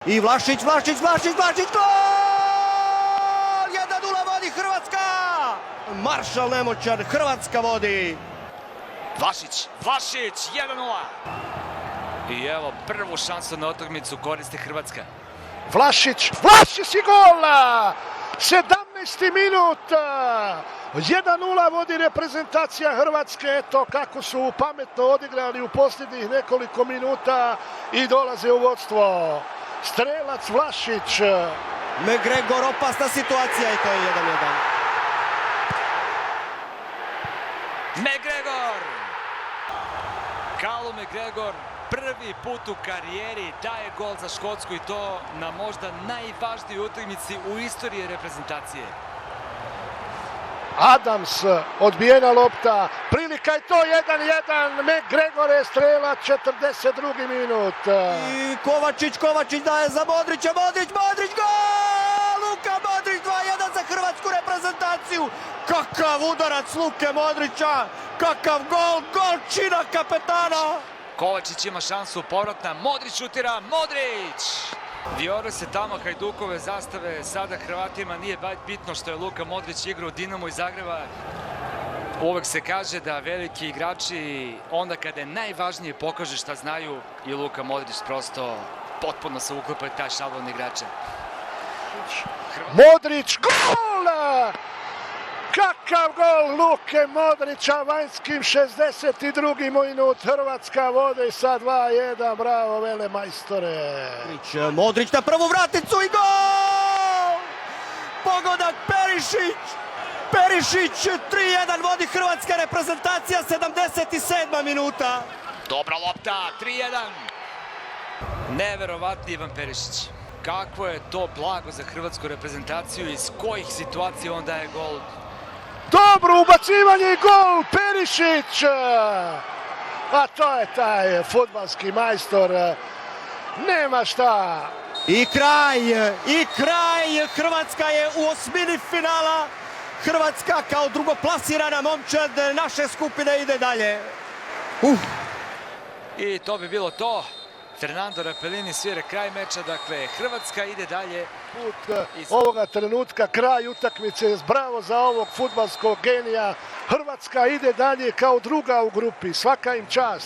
I Vlašić, gol! 1:0 vodi Hrvatska! Maršal nemoćan, Hrvatska vodi. Vlašić, 1:0. I evo prvu šansu na utakmicu koristi Hrvatska. Vlašić i gol! 17. minut! 1:0 vodi reprezentacija Hrvatske. Eto kako su pametno odigrali u posljednjih nekoliko minuta i dolaze u vodstvo. Strelac Vlašić. McGregor, opasna situacija i to je 1:1. McGregor! Callum McGregor prvi put u karijeri daje gol za Škotsku i to na možda najvažnijoj utakmici u istoriji reprezentacije. Adams, odbijena lopta, prilika je to 1:1, McGregor je strelac, 42. minut. I Kovačić daje za Modrića, Modrić, gol! Luka Modrić, 2:1 za hrvatsku reprezentaciju. Kakav udarac Luke Modrića, kakav golčina kapetana. Kovačić ima šansu povratna, Modrić šutira, Modrić! Vijore se tamo Hajdukove zastave, sada Hrvatima nije bitno što je Luka Modrić igrao u Dinamo iz Zagreba. Uvek se kaže da veliki igrači onda kada je najvažnije pokažu šta znaju i Luka Modrić prosto potpuno se uklapa u taj šablon igrača. Modrić, gol! Kakav gol Luke Modrića, vanjskim 62. minut, Hrvatska vodi sa 2:1, bravo vele majstore. Modrić na prvu vraticu i gol! Pogodak Perišić, 3:1 vodi hrvatska reprezentacija, 77. minuta. Dobra lopta, 3:1. Neverovatni Ivan Perišić. Kakvo je to blago za hrvatsku reprezentaciju, iz kojih situacija on daje gol. Dobro ubacivanje i gol, Perišić! A to je taj fudbalski majstor, nema šta. I kraj, Hrvatska je u osmini finala. Hrvatska kao drugoplasirana momčad naše skupine ide dalje. I to bi bilo to. Fernando Rapellini svira kraj meča, dakle Hrvatska ide dalje. Ovoga trenutka kraj utakmice, bravo za ovog fudbalskog genija. Hrvatska ide dalje kao druga u grupi, svaka im čast.